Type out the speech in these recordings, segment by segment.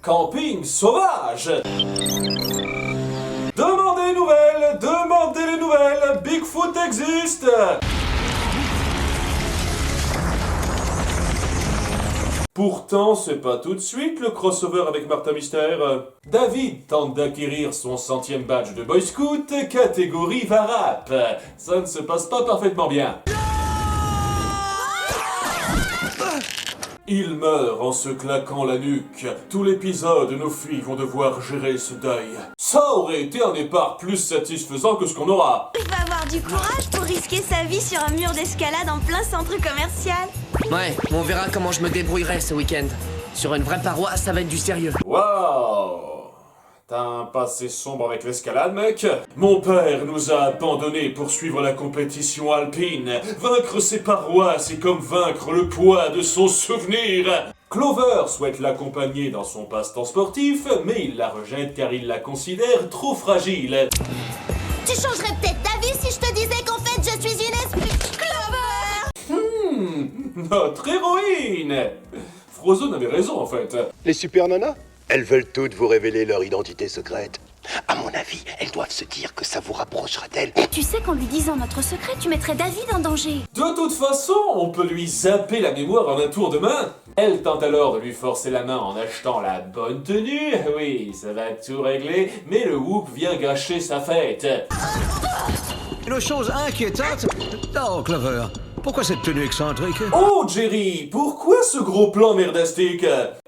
camping sauvage. Demandez les nouvelles, Bigfoot existe. Pourtant, c'est pas tout de suite le crossover avec Martin Mystère. David tente d'acquérir son 100e badge de Boy Scout, catégorie Varap. Ça ne se passe pas parfaitement bien. Il meurt en se claquant la nuque. Tout l'épisode, nos filles vont devoir gérer ce deuil. Ça aurait été un départ plus satisfaisant que ce qu'on aura. Il va avoir du courage pour risquer sa vie sur un mur d'escalade en plein centre commercial. Ouais, on verra comment je me débrouillerai ce week-end. Sur une vraie paroi, ça va être du sérieux. Waouh! T'as un passé sombre avec l'escalade, mec? Mon père nous a abandonnés pour suivre la compétition alpine. Vaincre ses parois, c'est comme vaincre le poids de son souvenir. Clover souhaite l'accompagner dans son passe-temps sportif, mais il la rejette car il la considère trop fragile. Tu changerais peut-être d'avis si je te disais qu'en fait je suis une Clover! Notre héroïne! Frozone avait raison en fait. Les super nanas, elles veulent toutes vous révéler leur identité secrète. À mon avis, elles doivent se dire que ça vous rapprochera d'elles. Tu sais qu'en lui disant notre secret, tu mettrais David en danger. De toute façon, on peut lui zapper la mémoire en un tour de main. Elle tente alors de lui forcer la main en achetant la bonne tenue. Oui, ça va tout régler, mais le whoop vient gâcher sa fête. Une chose inquiétante... Oh, Clover, pourquoi cette tenue excentrique? Oh, Jerry, pourquoi ce gros plan merdastique?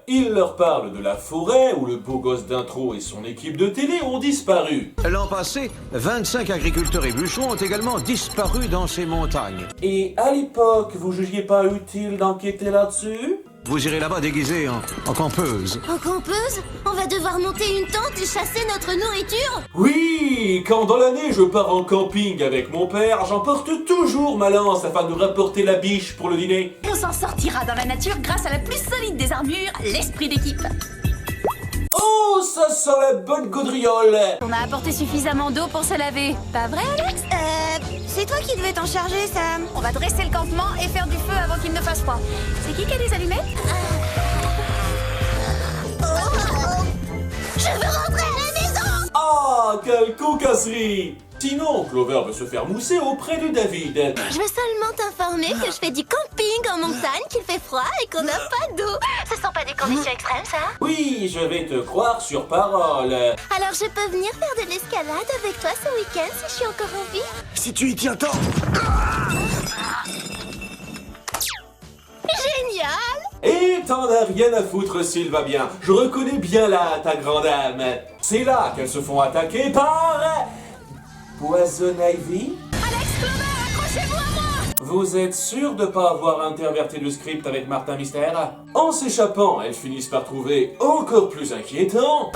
Il leur parle de la forêt où le beau gosse d'intro et son équipe de télé ont disparu. L'an passé, 25 agriculteurs et bûcherons ont également disparu dans ces montagnes. Et à l'époque, vous jugiez pas utile d'enquêter là-dessus? Vous irez là-bas déguisé en campeuse. En campeuse? On va devoir monter une tente et chasser notre nourriture? Oui, quand dans l'année je pars en camping avec mon père, j'emporte toujours ma lance afin de rapporter la biche pour le dîner. On s'en sortira dans la nature grâce à la plus solide des armures, l'esprit d'équipe. Oh, ça sent la bonne gaudriole. On a apporté suffisamment d'eau pour se laver. Pas vrai, Alex? C'est toi qui devais t'en charger, Sam. On va dresser le campement et faire du feu avant qu'il ne fasse froid. C'est qui a des allumettes? Je veux rentrer à la maison! Ah, quelle cocasserie. Sinon, Clover veut se faire mousser auprès de David. Je veux seulement t'informer que je fais du camping en montagne, qu'il fait froid et qu'on n'a pas d'eau. Ce sont pas des conditions extrêmes, ça? Oui, je vais te croire sur parole. Alors je peux venir faire de l'escalade avec toi ce week-end si je suis encore en vie? Si tu y tiens tant. Génial! Et t'en as rien à foutre s'il va bien. Je reconnais bien là ta grande âme. C'est là qu'elles se font attaquer par... Poison Ivy? Alex, Clover, accrochez-vous à moi! Vous êtes sûr de pas avoir interverti le script avec Martin Mystère? En s'échappant, elles finissent par trouver encore plus inquiétant.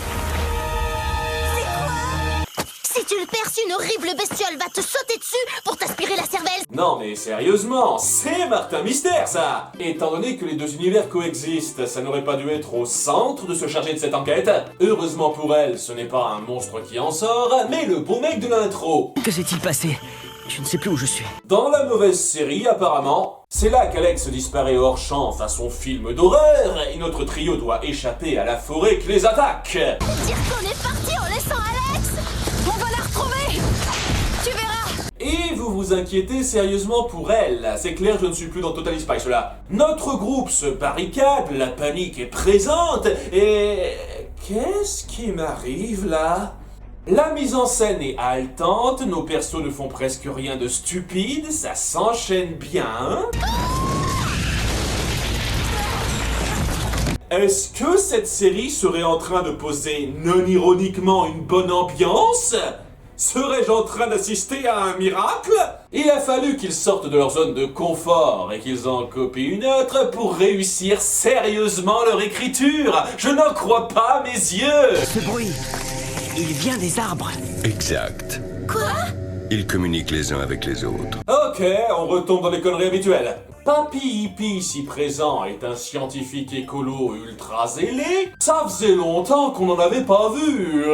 Si tu le perces, une horrible bestiole va te sauter dessus pour t'aspirer la cervelle. Non mais sérieusement, c'est Martin Mystère ça! Étant donné que les deux univers coexistent, ça n'aurait pas dû être au centre de se charger de cette enquête? Heureusement pour elle, ce n'est pas un monstre qui en sort, mais le beau mec de l'intro. Que s'est-il passé? Je ne sais plus où je suis. Dans la mauvaise série, apparemment, c'est là qu'Alex disparaît hors champ façon film d'horreur, et notre trio doit échapper à la forêt qui les attaque. Dire qu'on est parti en laissant Alex. On va la retrouver! Tu verras! Et vous vous inquiétez sérieusement pour elle. C'est clair, je ne suis plus dans Totally Spice là. Notre groupe se barricade, la panique est présente, et... qu'est-ce qui m'arrive là? La mise en scène est haletante, nos persos ne font presque rien de stupide, ça s'enchaîne bien. Est-ce que cette série serait en train de poser non ironiquement une bonne ambiance? Serais-je en train d'assister à un miracle? Il a fallu qu'ils sortent de leur zone de confort et qu'ils en copient une autre pour réussir sérieusement leur écriture. Je n'en crois pas mes yeux. Ce bruit, il vient des arbres. Exact. Quoi? Ils communiquent les uns avec les autres. Ok, on retombe dans les conneries habituelles. Papy Hippie ici présent est un scientifique écolo ultra zélé. Ça faisait longtemps qu'on n'en avait pas vu.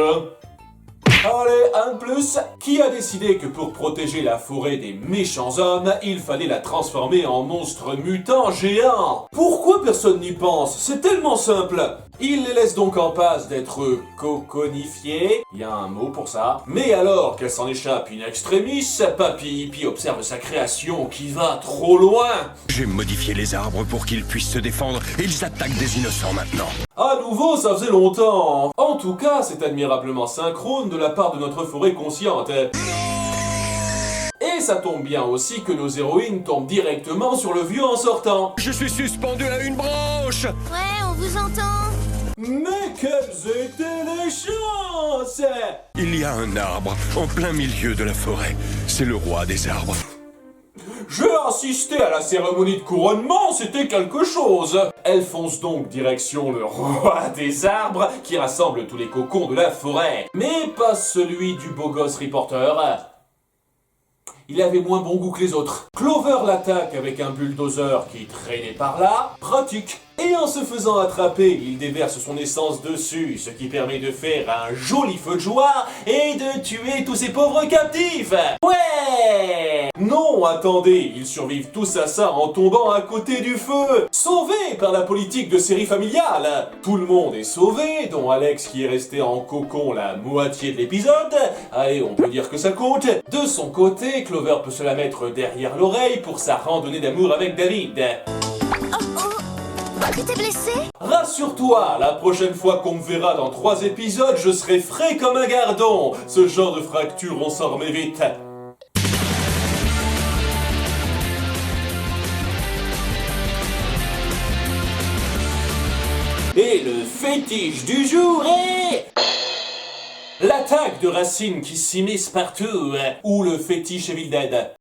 Allez, un de plus. Qui a décidé que pour protéger la forêt des méchants hommes, il fallait la transformer en monstre mutant géant? Pourquoi personne n'y pense? C'est tellement simple. Il les laisse donc en passe d'être coconifiés, il y a un mot pour ça. Mais alors qu'elle s'en échappe in extremis, Papy Hippie observe sa création qui va trop loin. J'ai modifié les arbres pour qu'ils puissent se défendre et ils attaquent des innocents maintenant. À nouveau, ça faisait longtemps. En tout cas, c'est admirablement synchrone de la part de notre forêt consciente. Et ça tombe bien aussi que nos héroïnes tombent directement sur le vieux en sortant. Je suis suspendu à une branche. Ouais, on vous entend. Mais quelles étaient les chances! Il y a un arbre en plein milieu de la forêt. C'est le roi des arbres. J'ai assisté à la cérémonie de couronnement, c'était quelque chose. Elle fonce donc direction le roi des arbres qui rassemble tous les cocons de la forêt. Mais pas celui du beau gosse reporter. Il avait moins bon goût que les autres. Clover l'attaque avec un bulldozer qui traînait par là. Pratique. Et en se faisant attraper, il déverse son essence dessus, ce qui permet de faire un joli feu de joie et de tuer tous ces pauvres captifs. Ouais! Non, attendez, ils survivent tous à ça en tombant à côté du feu. Sauvés par la politique de série familiale. Tout le monde est sauvé, dont Alex qui est resté en cocon la moitié de l'épisode. Allez, on peut dire que ça compte. De son côté, Clover peut se la mettre derrière l'oreille pour sa randonnée d'amour avec David. Tu t'es blessé? Rassure-toi, la prochaine fois qu'on me verra dans 3 épisodes, je serai frais comme un gardon. Ce genre de fracture, on s'en remet vite. Et le fétiche du jour est... l'attaque de racines qui s'immiscent partout, ou le fétiche Evil Dead.